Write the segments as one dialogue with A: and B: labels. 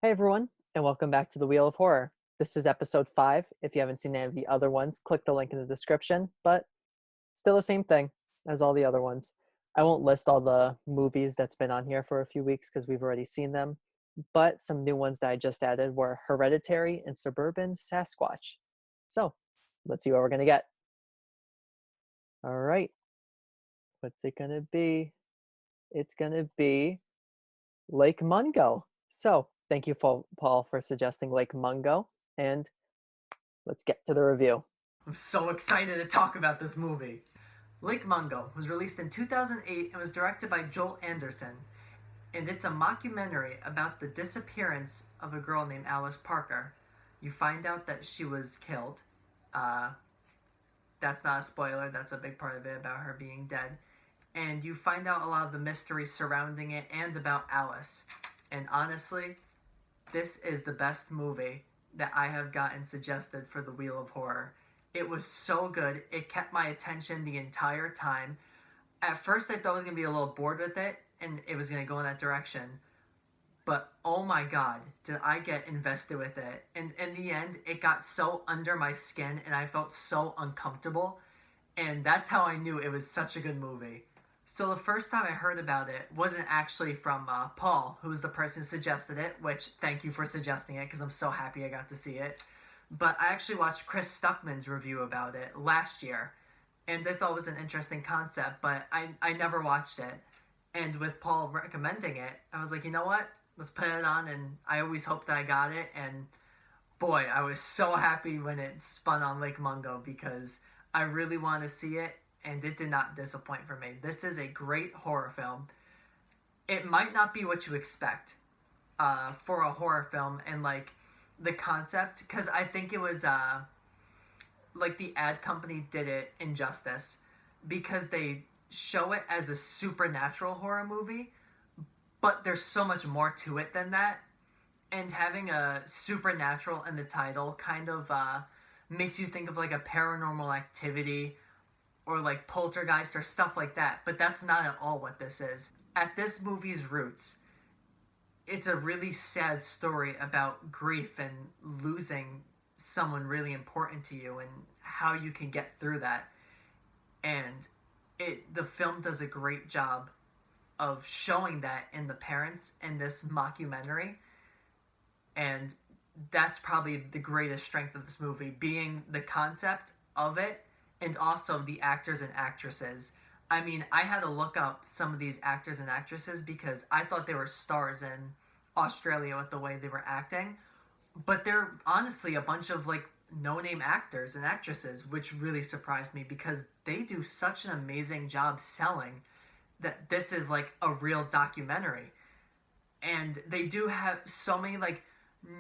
A: Hey everyone, and welcome back to the Wheel of Horror. This is episode 5. If you haven't seen any of the other ones, click the link in the description, but still the same thing as all the other ones. I won't list all the movies that's been on here for a few weeks because we've already seen them, but some new ones that I just added were Hereditary and Suburban Sasquatch. So, let's see what we're going to get. All right, what's it going to be? It's going to be Lake Mungo. So, thank you, Paul, for suggesting Lake Mungo. And let's get to the review.
B: I'm so excited to talk about this movie. Lake Mungo was released in 2008 and was directed by Joel Anderson. And it's a mockumentary about the disappearance of a girl named Alice Parker. You find out that she was killed. That's not a spoiler, that's a big part of it about her being dead. And you find out a lot of the mystery surrounding it and about Alice. And honestly, this is the best movie that I have gotten suggested for the Wheel of Horror. It was so good. It kept my attention the entire time. At first, I thought I was going to be a little bored with it, and it was going to go in that direction. But oh my god, did I get invested with it. And in the end, it got so under my skin, and I felt so uncomfortable. And that's how I knew it was such a good movie. So the first time I heard about it wasn't actually from Paul, who was the person who suggested it, which thank you for suggesting it because I'm so happy I got to see it. But I actually watched Chris Stuckmann's review about it last year, and I thought it was an interesting concept, but I never watched it. And with Paul recommending it, I was like, you know what? Let's put it on, and I always hoped that I got it, and boy, I was so happy when it spun on Lake Mungo because I really wanted to see it, and it did not disappoint for me. This is a great horror film. It might not be what you expect for a horror film, and like the concept, because I think it was like the ad company did it injustice because they show it as a supernatural horror movie, but there's so much more to it than that. And having a supernatural in the title kind of makes you think of like a Paranormal Activity or like Poltergeist or stuff like that, but that's not at all what this is. At this movie's roots, it's a really sad story about grief and losing someone really important to you and how you can get through that. And the film does a great job of showing that in the parents in this mockumentary. And that's probably the greatest strength of this movie, being the concept of it and also the actors and actresses. I mean, I had to look up some of these actors and actresses because I thought they were stars in Australia with the way they were acting. But they're honestly a bunch of like no-name actors and actresses, which really surprised me because they do such an amazing job selling that this is like a real documentary. And they do have so many like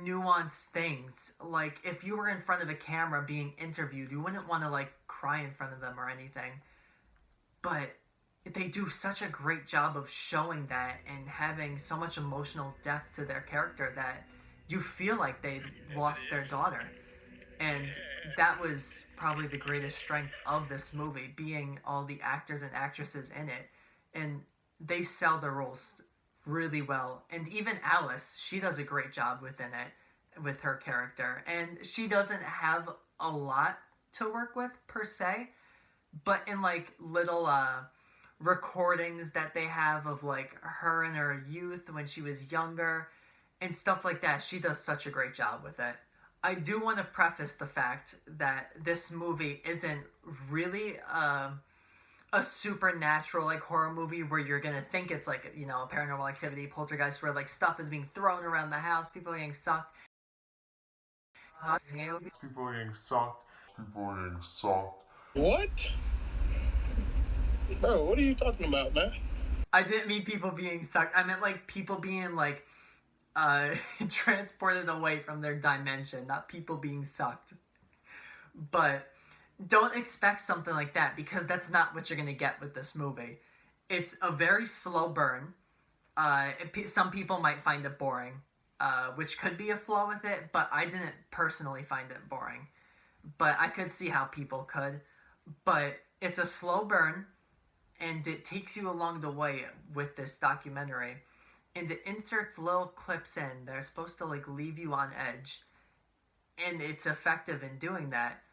B: nuanced things. Like if you were in front of a camera being interviewed, you wouldn't want to like cry in front of them or anything. But they do such a great job of showing that and having so much emotional depth to their character that you feel like they lost their daughter. And that was probably the greatest strength of this movie, being all the actors and actresses in it. And they sell their roles really well. And even Alice, she does a great job within it, with her character. And she doesn't have a lot to work with, per se. But in, like, little recordings that they have of, like, her in her youth when she was younger and stuff like that, she does such a great job with it. I do want to preface the fact that this movie isn't really a supernatural like horror movie where you're gonna think it's like, you know, a Paranormal Activity, Poltergeist, where like stuff is being thrown around the house, people are getting sucked.
C: People are getting sucked. People are getting sucked.
D: What? Bro, what are you talking about, man?
B: I didn't mean people being sucked. I meant like people being like transported away from their dimension, not people being sucked. But don't expect something like that because that's not what you're going to get with this movie. It's a very slow burn. Some people might find it boring, which could be a flaw with it, but I didn't personally find it boring. But I could see how people could. But it's a slow burn, and it takes you along the way with this documentary. and it inserts little clips in that are supposed to like leave you on edge, and it's effective in doing that.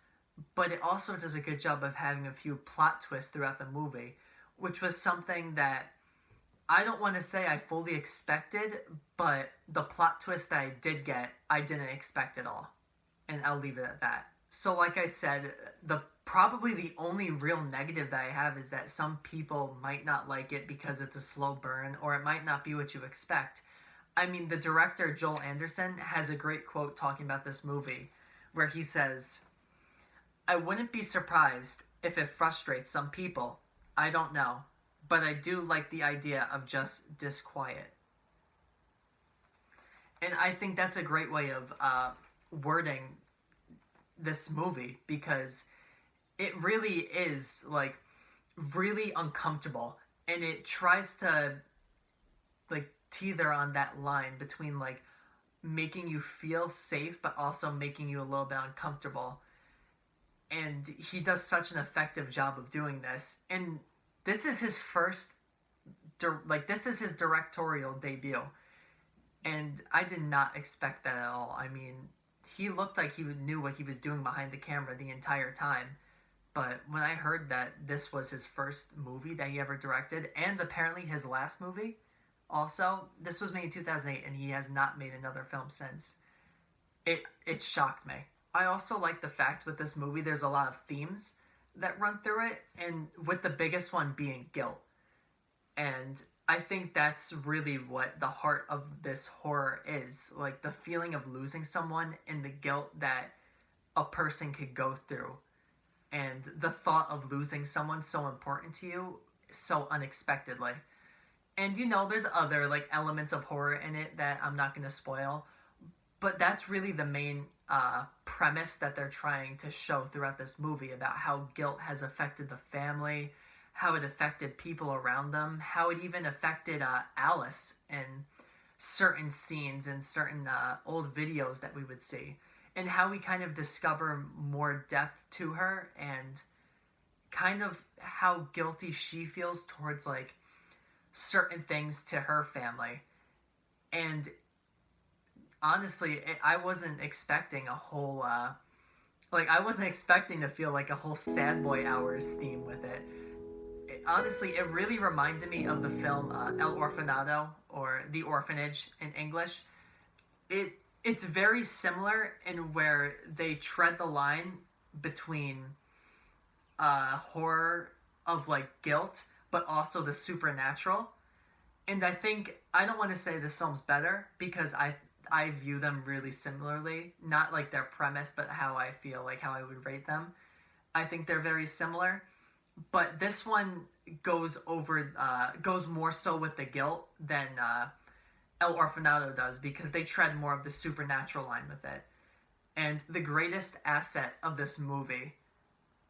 B: But it also does a good job of having a few plot twists throughout the movie, which was something that I don't want to say I fully expected, but the plot twist that I did get, I didn't expect at all. And I'll leave it at that. So like I said, probably the only real negative that I have is that some people might not like it because it's a slow burn, or it might not be what you expect. I mean, the director, Joel Anderson, has a great quote talking about this movie, where he says, "I wouldn't be surprised if it frustrates some people. I don't know. But I do like the idea of just disquiet." And I think that's a great way of wording this movie, because it really is like really uncomfortable, and it tries to like teeter on that line between like making you feel safe but also making you a little bit uncomfortable. And he does such an effective job of doing this. And this is his first, this is his directorial debut. And I did not expect that at all. I mean, he looked like he knew what he was doing behind the camera the entire time. But when I heard that this was his first movie that he ever directed, and apparently his last movie also, this was made in 2008, and he has not made another film since. It shocked me. I also like the fact with this movie there's a lot of themes that run through it, and with the biggest one being guilt. And I think that's really what the heart of this horror is, like the feeling of losing someone and the guilt that a person could go through, and the thought of losing someone so important to you so unexpectedly. And you know, there's other like elements of horror in it that I'm not going to spoil, but that's really the main premise that they're trying to show throughout this movie, about how guilt has affected the family, how it affected people around them, how it even affected Alice in certain scenes and certain old videos that we would see, and how we kind of discover more depth to her, and kind of how guilty she feels towards like certain things to her family. And honestly, I wasn't expecting a whole I wasn't expecting to feel like a whole Sad Boy Hours theme with it. Honestly, it really reminded me of the film El Orfanato, or The Orphanage in English. It's very similar in where they tread the line between horror of like guilt, but also the supernatural. And I don't want to say this film's better, because I view them really similarly. Not like their premise, but how I feel, like how I would rate them. I think they're very similar. But this one goes more so with the guilt than El Orfanato does, because they tread more of the supernatural line with it. And the greatest asset of this movie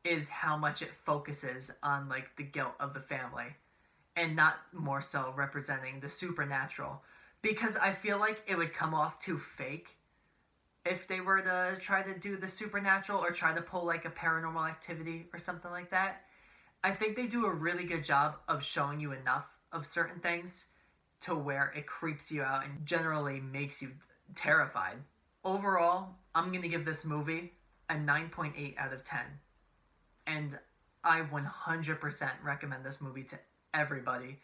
B: is how much it focuses on like the guilt of the family, and not more so representing the supernatural. Because I feel like it would come off too fake if they were to try to do the supernatural, or try to pull like a Paranormal Activity or something like that. I think they do a really good job of showing you enough of certain things to where it creeps you out and generally makes you terrified. Overall, I'm going to give this movie a 9.8 out of 10. And I 100% recommend this movie to everybody.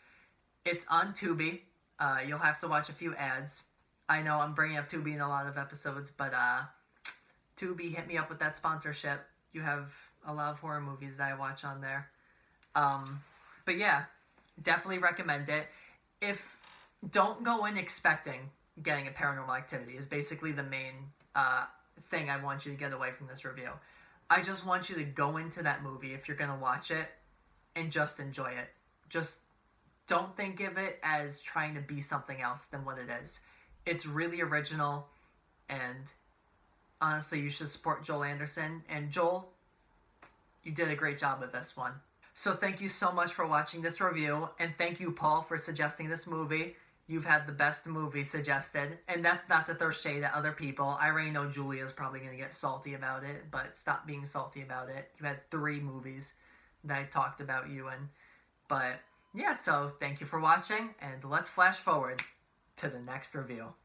B: It's on Tubi. You'll have to watch a few ads. I know I'm bringing up Tubi in a lot of episodes, but Tubi, hit me up with that sponsorship. You have a lot of horror movies that I watch on there. But yeah, definitely recommend it. Don't go in expecting getting a Paranormal Activity is basically the main thing I want you to get away from this review. I just want you to go into that movie, if you're going to watch it, and just enjoy it. Just don't think of it as trying to be something else than what it is. It's really original, and honestly, you should support Joel Anderson. And Joel, you did a great job with this one. So thank you so much for watching this review, and thank you, Paul, for suggesting this movie. You've had the best movie suggested, and that's not to throw shade at other people. I already know Julia's probably going to get salty about it, but stop being salty about it. You had 3 movies that I talked about you in. But yeah, so thank you for watching, and let's flash forward. to the next reveal.